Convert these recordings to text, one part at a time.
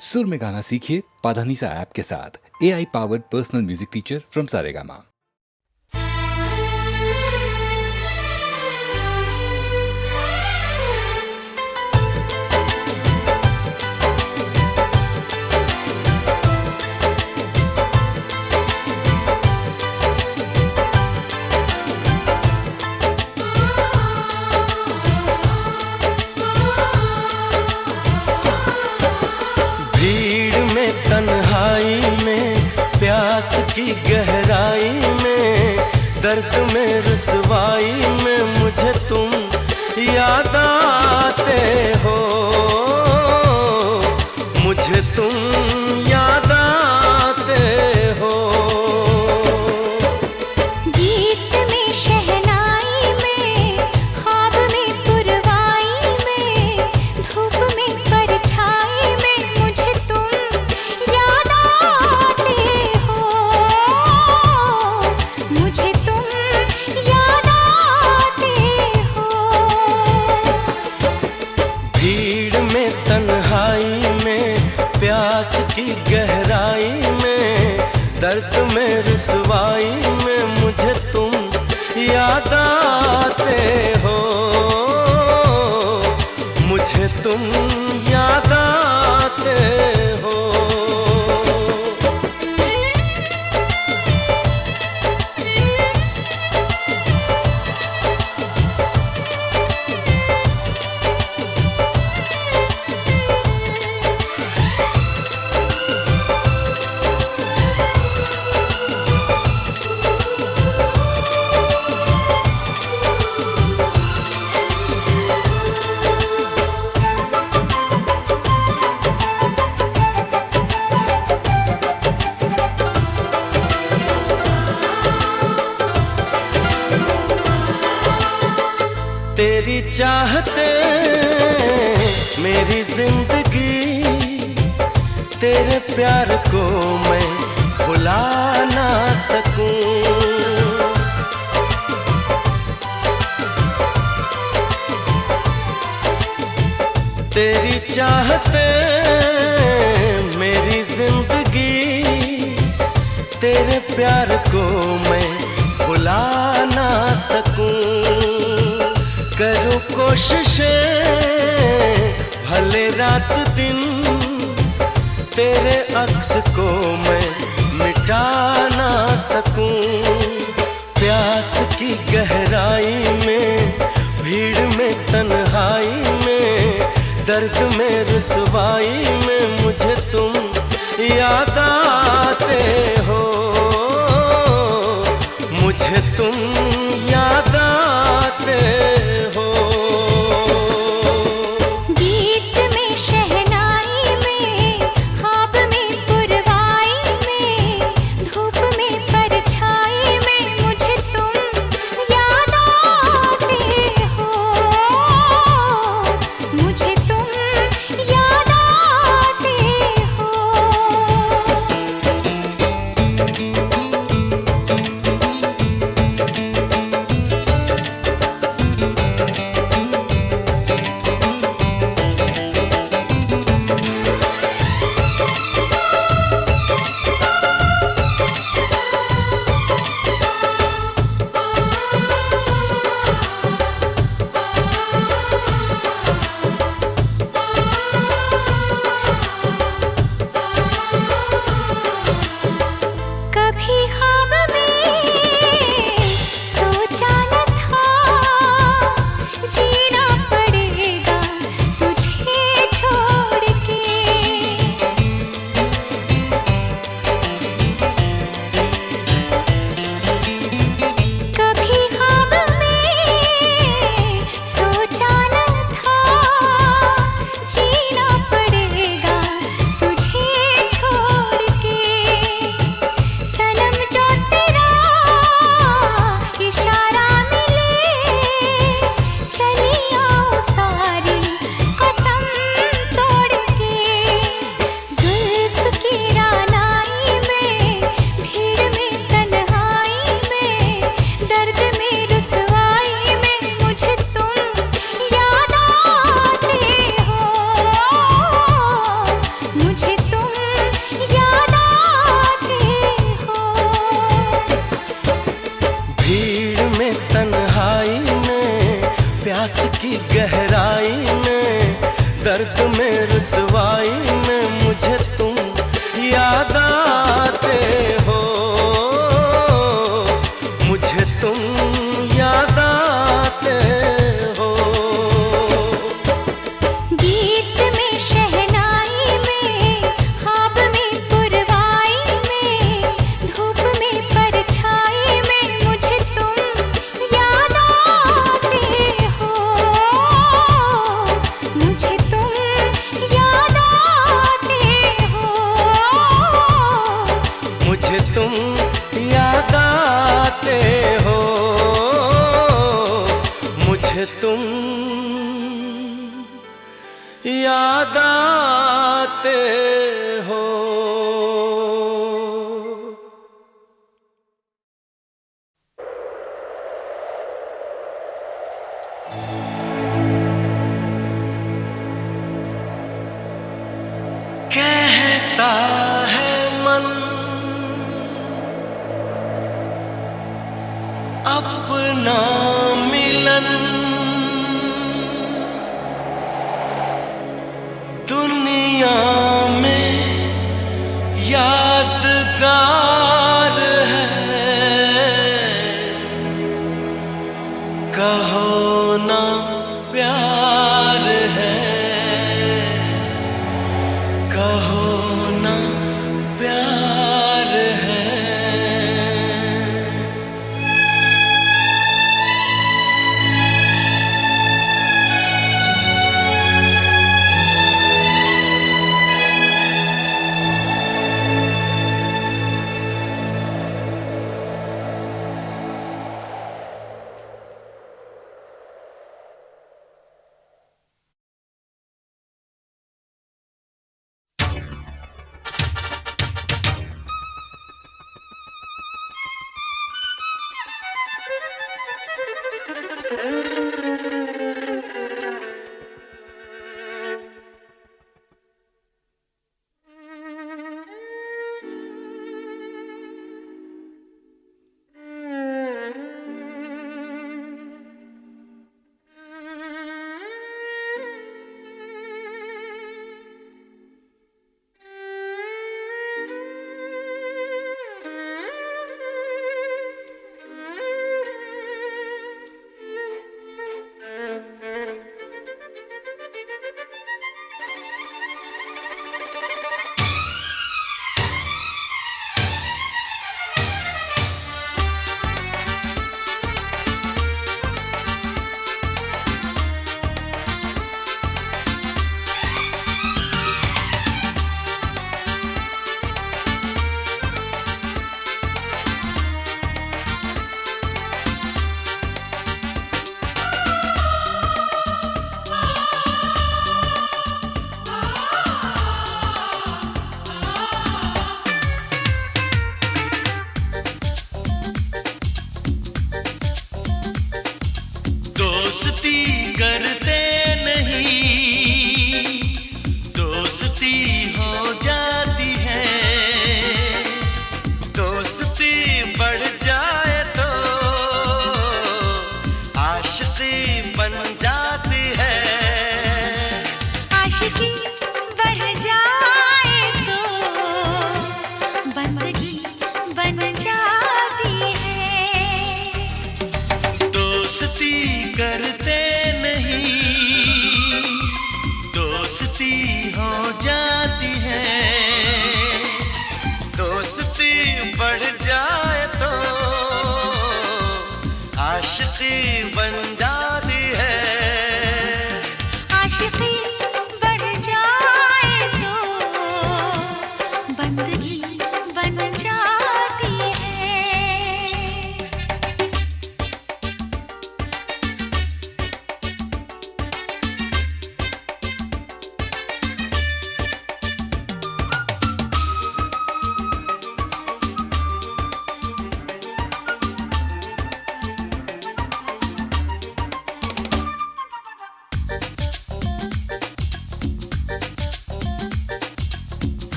सुर में गाना सीखिए पाधानीसा ऐप के साथ। AI powered personal music teacher from Saregama. तन्हाई में, प्यास की गहराई में, दर्द में रुसवाई में मुझे तुम याद आते हो, मुझे तुम याद आते हो। गीत में, शहनाई में, ख्वाब में, पुरवाई में, धूप में, परछाई में मुझे तुम याद आते हो, मुझे तुम याद आते हो। भीड़ में, तन्हाई में, प्यास की गहराई में, दर्द में रुसवाई में मुझे तुम याद आते हो, मुझे तुम याद आते हो। तेरी चाहते मेरी जिंदगी, तेरे प्यार को मैं भुला ना सकूं। तेरी चाहते मेरी जिंदगी, तेरे प्यार को मैं भुला ना सकूं। करूं कोशिशें भले रात दिन, तेरे अक्स को मैं मिटा ना सकूं। प्यास की गहराई में, भीड़ में, तन्हाई में, दर्द में रुसवाई में मुझे तुम याद आते हो, मुझे तुम याद आते हो। गीत में, शहनाई में, ख्वाब में, पुरवाई में, धूप में, परछाई में मुझे तुम याद आते हो, मुझे तुम याद आते की गहराई में, दर्द में रुसवाई में मुझे तुम याद आते हो, मुझे तुम याद आते हो। गीत में शहनाई में, ख्वाब में पुरवाई में, धूप में परछाई में मुझे तुम याद आते हो, मुझे तुम याद आते हो, मुझे तुम याद आते हो, मुझे तुम याद आते हो। कहता है मन अपना मिलन दुनिया में यादगार है, कहो ना प्यार है, कहो ना प्यार है। दोस्ती करते नहीं, दोस्ती हो जाती है, दोस्ती बढ़ जाए तो आशिकी बन जाती है, आशिकी बढ़ जाए तो बंदगी बन जाती है। दोस्ती करते नहीं, दोस्ती हो जाती है, दोस्ती बढ़ जाए तो आशिकी बन जाती है, आशिकी बढ़ जाए तो बंदगी बन जाती है।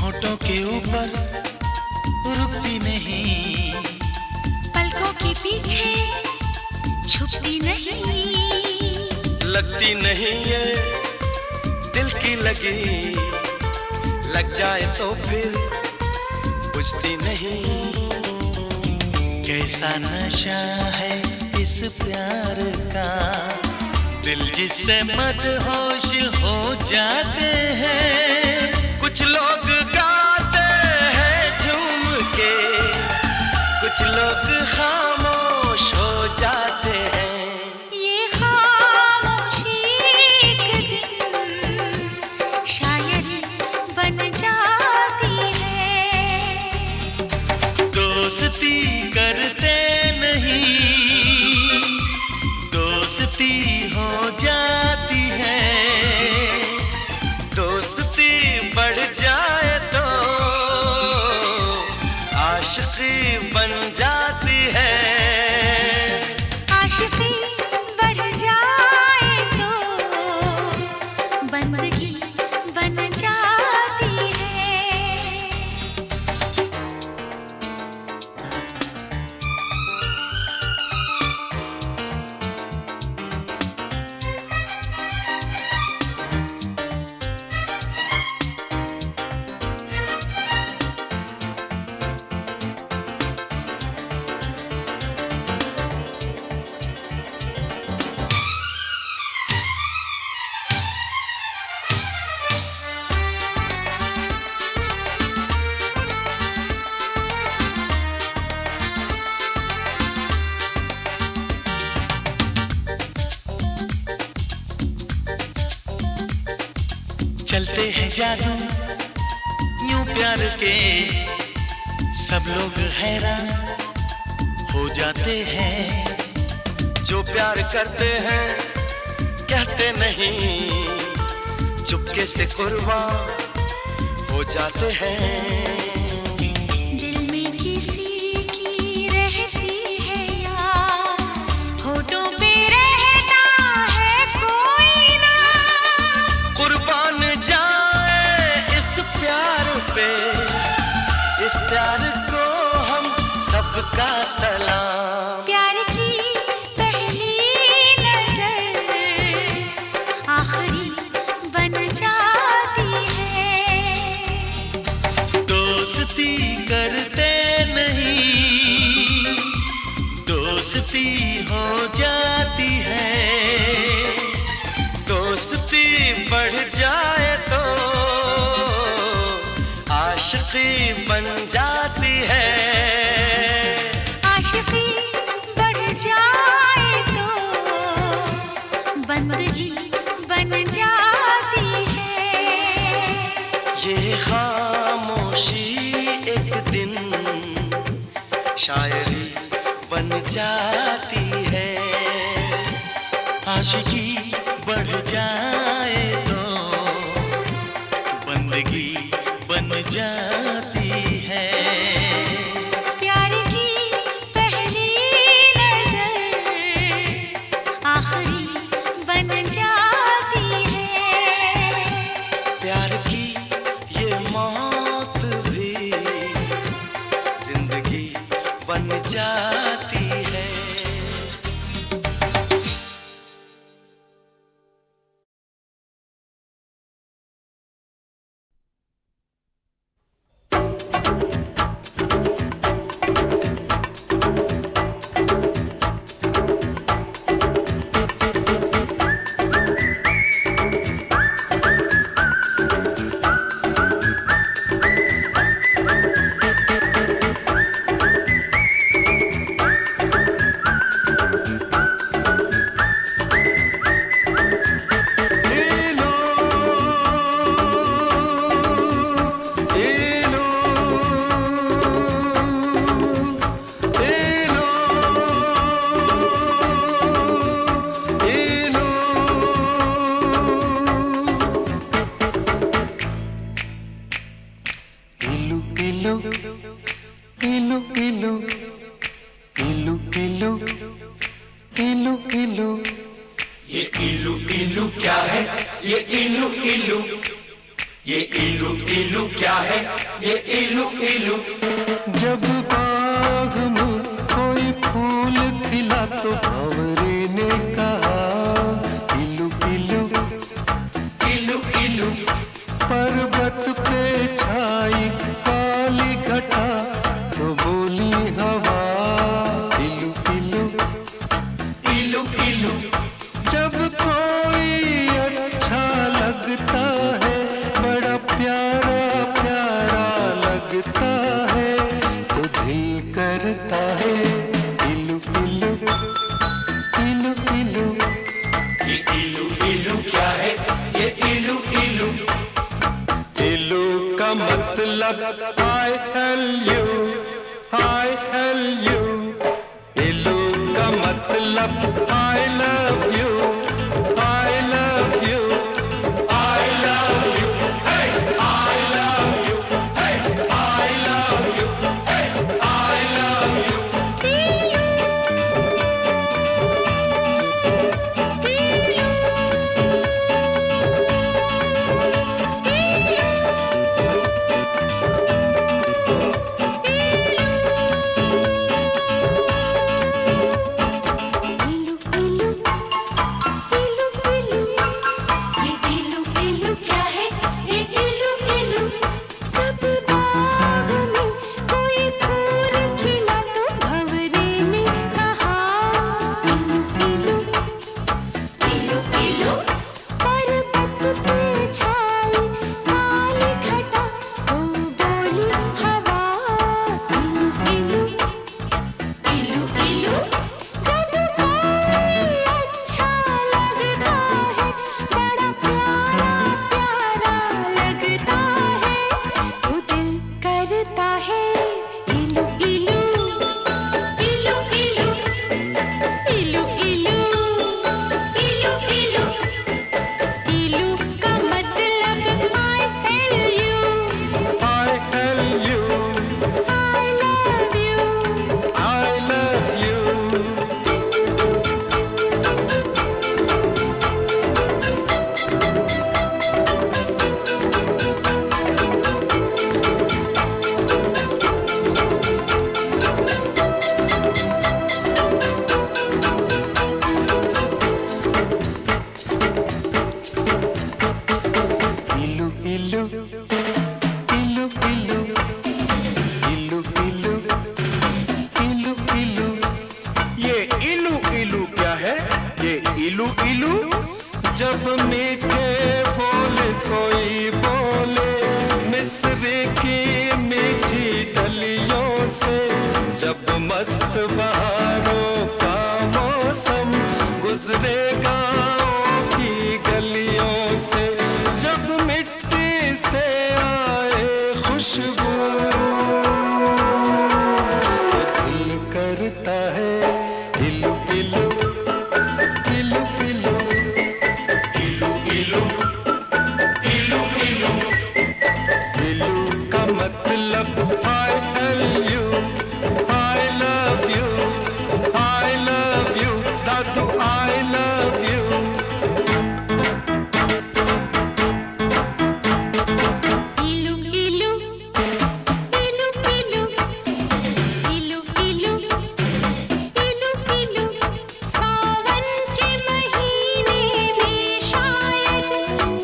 होठों के ऊपर रुकती नहीं, पलकों के पीछे छुपती नहीं, लगती नहीं ये दिल की लगी, लग जाए तो फिर बुझती नहीं। कैसा नशा है इस प्यार का, दिल जिससे मदहोश हो जाते हैं। कुछ लोग गाते हैं झूम के, कुछ लोग खामोश हो जाते हैं। ये खामोशी एक दिन शायरी बन जाती है। दोस्ती करते नहीं, दोस्ती हो जाती है। दोस्ती बढ़ जाए तो आशिकी बन जाती है। आशिकी बढ़ जाए तो बंदगी बन जाती है। चलते हैं जादू यूं प्यार के, सब लोग हैरान हो जाते हैं। जो प्यार करते हैं कहते नहीं, चुपके से कुर्बान हो जाते हैं। दिल में किसी की रहती है यार, होठों पे रहता है कोई ना। कुर्बान जाए इस प्यार पे, इस प्यार को हम सबका सलाम। प्यार की पहली नजर आखिरी बन जाती है। दोस्ती करते नहीं, दोस्ती हो जाती है। दोस्ती बढ़ जाए तो आशिकी बन जाती है। आशिकी बढ़ जाए तो बंदगी बन जाती है। ये खामोशी एक दिन शायरी बन जाती है। आशिकी बढ़ जाए तो बंदगी बन जाती है। प्यार की पहली नजर आखिरी बन जाती है। प्यार की ये मौत भी जिंदगी बन जाती है। ये इलू इलू क्या है? ये इलू इलू, ये इलू इलू क्या है? ये इलू इलू। जब बाग में कोई फूल खिला तो भंवरे ने कहा इलू है इलू इलू इलू इलू। ये इलू इलू क्या है? ये इलू इलू। इलू का मतलब I L U, I L U। इलू का मतलब I love you, I love you, I love you, hey, I love you, hey, I love you, hey, I love you। इलू इलू इलू इलू, ये इलू इलू क्या है? ये इलू इलू। जब बाग में कोई फूल खिला तो भंवरे ने कहा इलू इलू इलू इलू। पर्वत पे छाई काली घटा तो बोली हवा इलू इलू इलू इलू। जब कोई अच्छा लगता है, बड़ा प्यारा प्यारा लगता है, तो दिल करता है इलू इलू इलू इलू इलू इलू इलू इलू। इलू का मतलब I tell you, I L U, I love you। I love you। इलू इलू इलू इलू इलू इलू इलू इलू। ये इलू इलू क्या है? ये इलू इलू। जब मीठे बोल कोई बोले मिस्र की मीठी डलियों से, जब मस्त बहारों का मौसम गुजरे गाँव की गलियों से, जब मिट्टी से आए खुशबू, तो दिल करता है इलू इलू इलू इलू। इलू इलू इलू इलू। इलू का मतलब I L U, I love you, I love you, Dadu I love you। इलू इलू इलू इलू इलू इलू इलू इलू। सावन के महीने में शायद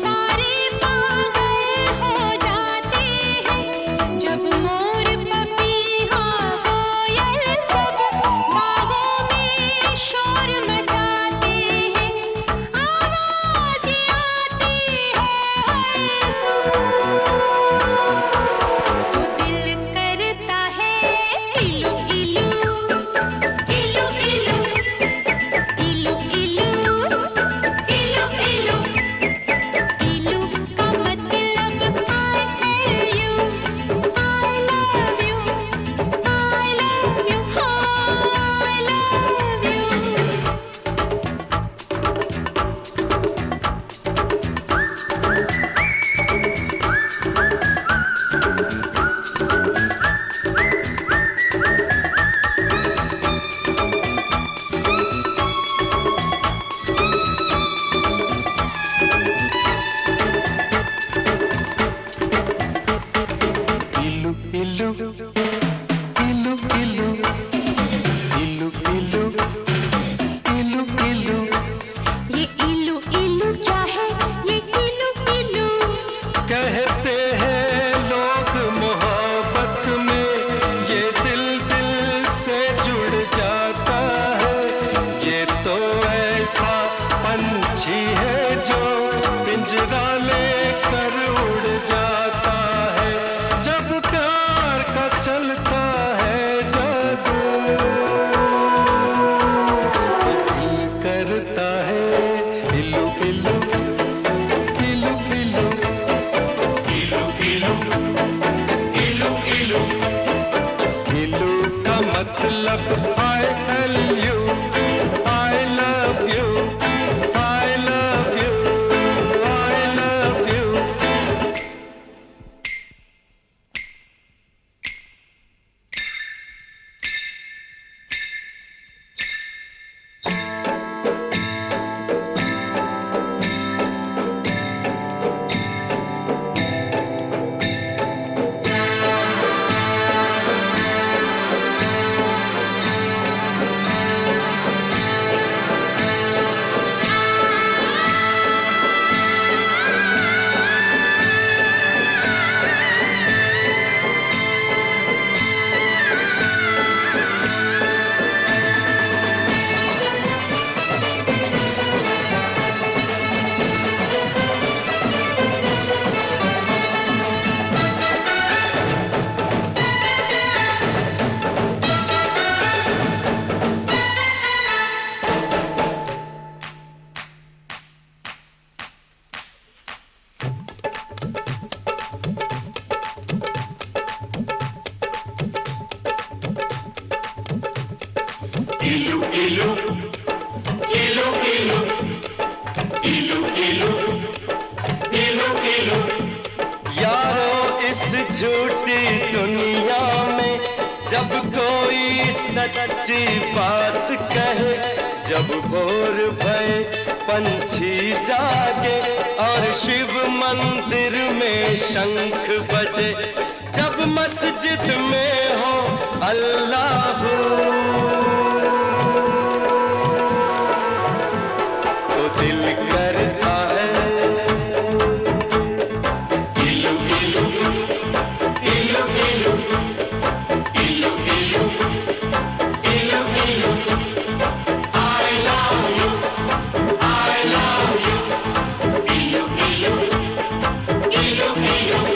सारे पागल हो जाते हैं, जब मोर पपीहा कोयल सब बागों में शोर मचाते हैं। आवाज़ें आती है हर सुबह, तो दिल करता है इलू इलू इलू इलू इलू इलू इलू इलू। इलू का मतलब I tell you, I love you, I love you, I love you। इलू इलू इलू इलू इलू इलू इलू इलू। ये इलू इलू क्या है? ये इलू इलू। कहते हैं लोग मोहब्बत में ये दिल दिल से जुड़ जाता है, ये तो ऐसा पंछी है जो पिंजरा लेकर उड़ जाता है। जब प्यार का चल मतलब I L U, I love you, I love you, I love you. Ilu, ilu, ilu, ilu, ilu, ilu, ilu, ilu. यारों इस झूठी दुनिया में जब कोई सच्ची बात कहे, जब भोर भये पंछी जागे और शिव मंदिर में शंख बजे, जब मस्जिद में हो अल्लाह तो दिल करता है Ilu, ilu, ilu, ilu, ilu, ilu, ilu, ilu. I love you, I love you. Ilu, ilu, ilu, ilu.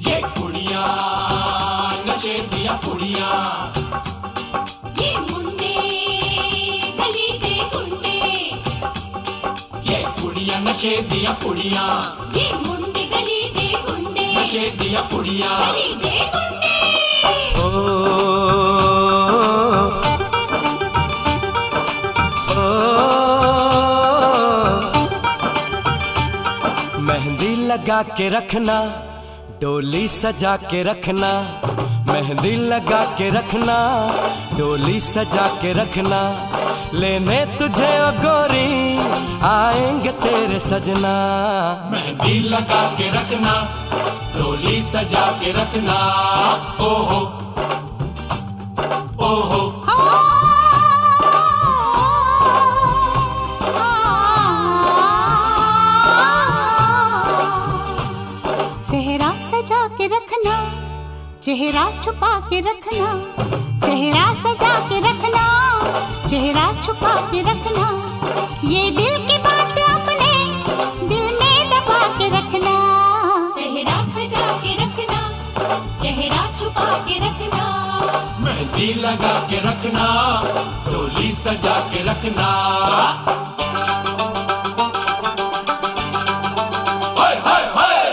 ये कुड़ियाँ नशे दिया कुड़ियाँ, ये मुंडे गली दे गुंडे, ये कुड़ियाँ नशे दिया कुड़ियाँ, ये मुंडे गली दे गुंडे, नशे दिया कुड़ियाँ. गली दे गुंडे। मेहंदी लगा के रखना, डोली सजा के रखना, मेहंदी लगा के रखना, डोली सजा के रखना, लेने तुझे ओ गोरी आएंगे तेरे सजना। मेहंदी लगा के रखना, डोली सजा के रखना. ओहो ओहो सेहरा सजा के रखना, चेहरा छुपा के रखना, सेहरा सजा के रखना, चेहरा छुपा के रखना, ये दिल की बात अपने दिल में दबा के रखना। सेहरा सजा के रखना, चेहरा छुपा के रखना, मेहंदी लगा के रखना, डोली सजा के रखना. हाय हाय हाय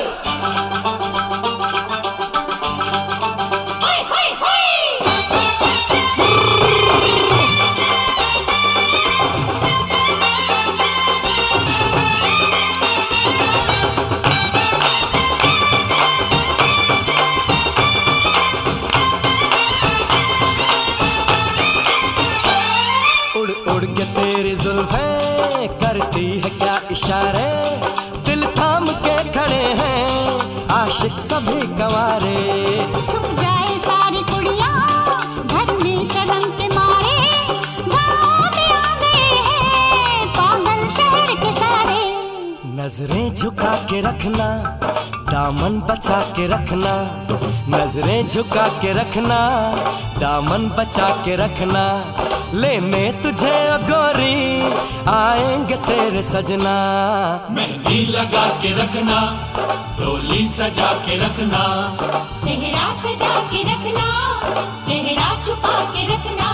हाय हाय हाय। इशारे, दिल थाम के खड़े हैं आशिक सभी गंवारे। छुप जाए सारी कुड़ियाँ घर में शर्म के मारे, गाँव में आ गए हैं पागल शहर के सारे। नजरें झुका के रखना, दामन बचा के रखना, नजरें झुका के रखना, दामन बचा के रखना। लेने तुझे ओ गोरी आएंगे तेरे सजना। मेहंदी लगा के रखना, डोली सजा के रखना, सेहरा सजा के रखना, चेहरा छुपा के रखना।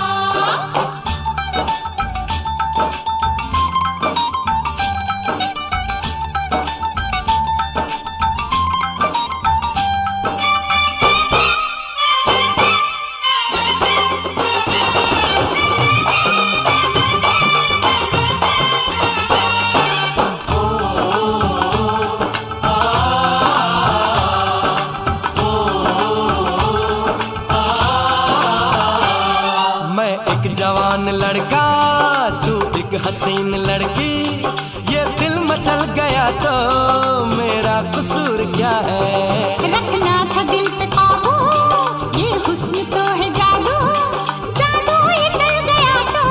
जवान लड़का तू एक हसीन लड़की, ये दिल मचल गया तो मेरा कसूर क्या है। रखना था दिल पे काबू, ये हुस्न तो है जादू, जादू ये चल गया तो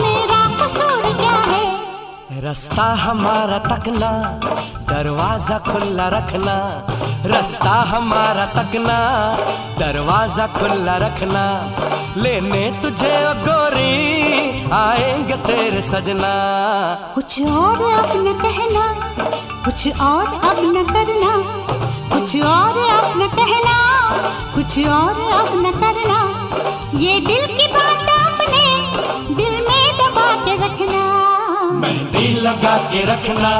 मेरा कसूर क्या है। रास्ता हमारा तकना, दरवाजा खुला रखना, रास्ता हमारा तकना, दरवाजा खुला रखना। लेने तुझे ओ गोरी आएंगे तेरे सजना। कुछ और अब न कहना, कुछ और अब न करना, कुछ और अब न कहना, कुछ और अब न करना। ये दिल की बात अपने दिल में दबा के रखना। मेहंदी लगा के रखना,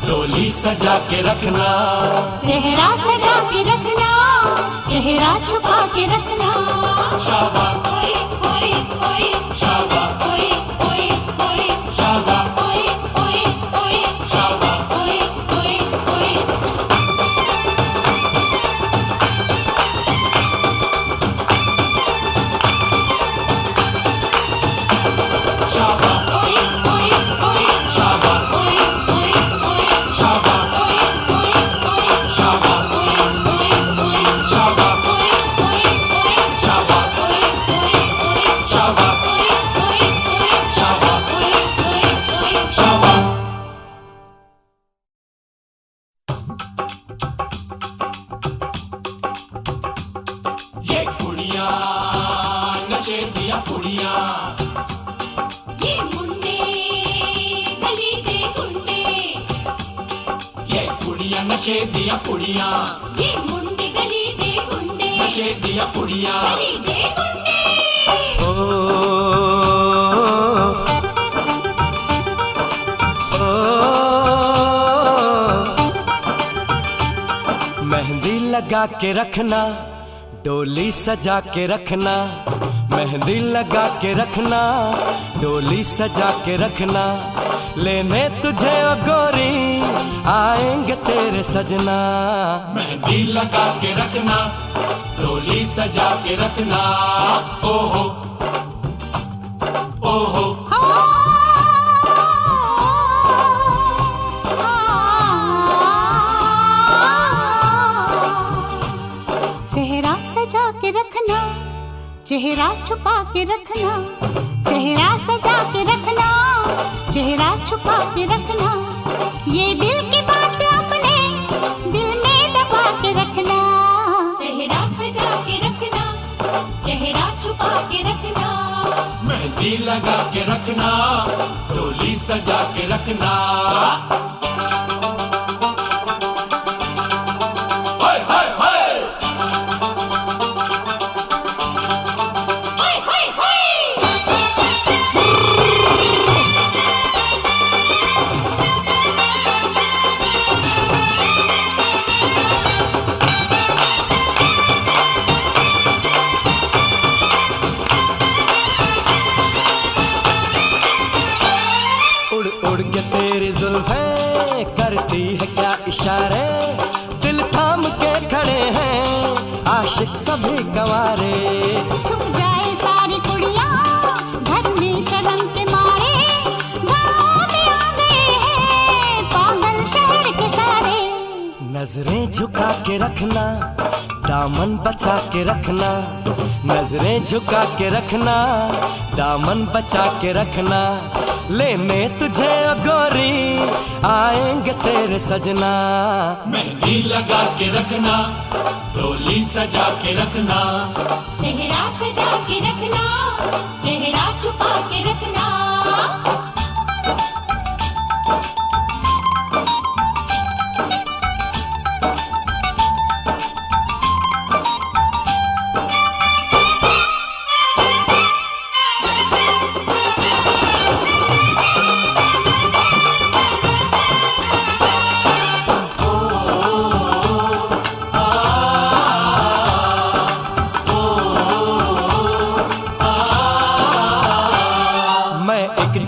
डोली सजा के रखना, सेहरा सजा के रखना, चेहरा छुपा के रखना। शाबा ओए ओए ओए, शाबा ओए ओए ओए, शाबा ओए ओए ओए, शाबा ओए ओए ओए। शाबा ओए ओए ओए, शाबा ओए ओए ओए, शाबा ओए ओए ओए, शाबा ओए ओए ओए, शाबा ओए ओए ओए, शाबा ओए ओए ओए, शाबा ओए ओए ओए, शाबा ओए ओए ओए। शाबा। ये कुड़ियाँ नशे दिया कुड़ियाँ, ये मुंडे गली के गुंडे, ये कुड़ियाँ नशे दिया कुड़ियाँ, ये मुंडे गली के गुंडे, नशे दिया कुड़ियाँ। गली के गुंडे। ओ, मेहंदी लगा के रखना, डोली सजा के रखना, मेहंदी लगा के रखना, डोली सजा के रखना। लेने तुझे ओ गोरी आएंगे तेरे सजना। मेहंदी लगा के रखना, डोली सजा के रखना। ओहो ओहो सेहरा सजा के रखना, चेहरा छुपा के रखना, सेहरा सजा के रखना, चेहरा छुपा के रखना। ये दिल की बात अपने दिल में दबा के रखना। सेहरा सजा के रखना, चेहरा छुपा के रखना। मेहंदी लगा के रखना, डोली सजा के रखना। हाय हाय हाय हाय हाय हाय। उड़ उड़ के तेरी जुल्फें करती है क्या इशारे, दिल थाम के खड़े हैं आशिक सभी गंवारे। छुप जाए सारी कुड़ियाँ घर में शर्म के मारे, गाँव में आ गए हैं नजरें झुका के रखना, दामन बचा के रखना, नजरें झुका के रखना, दामन बचा के रखना, लेने तुझे ओ गोरी आएंगे तेरे सजना। मेहंदी लगा के रखना, डोली सजा के रखना, सेहरा सजा के रखना, चेहरा छुपा के रखना।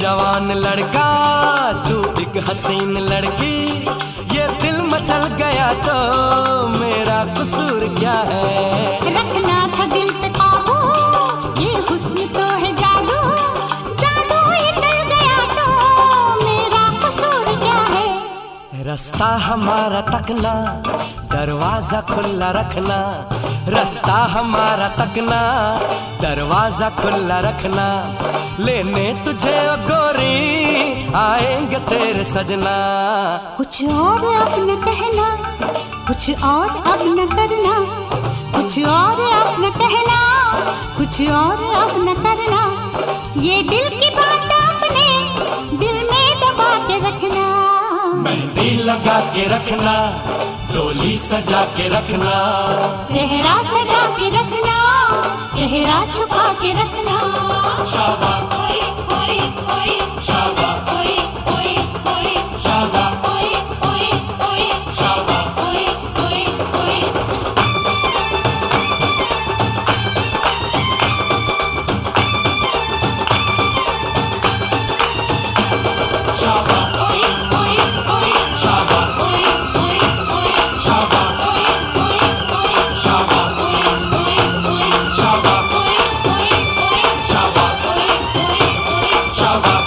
जवान लड़का तू एक हसीन लड़की, ये दिल मचल गया तो मेरा कसूर क्या है। रखना था दिल पे काबू, ये हुस्न तो है जादू, जादू ये चल गया तो मेरा कसूर क्या है। रास्ता हमारा तकना, दरवाजा खुला रखना, रास्ता हमारा तकना, दरवाजा खुला रखना, लेने तुझे ओ गोरी आएंगे तेरे सजना। कुछ और अब न कहना, कुछ और अब न करना, कुछ और अब न कहना, कुछ और अब न करना, ये दिल की बात अपने दिल में दबा के रखना। मेहंदी लगा के रखना, डोली सजा के रखना, सेहरा सजा के रखना, चेहरा छुपा के रखना। शाबा शाबा शाबा शाबा शाबा शाबा शाबा शाबा शाबा शाबा शाबा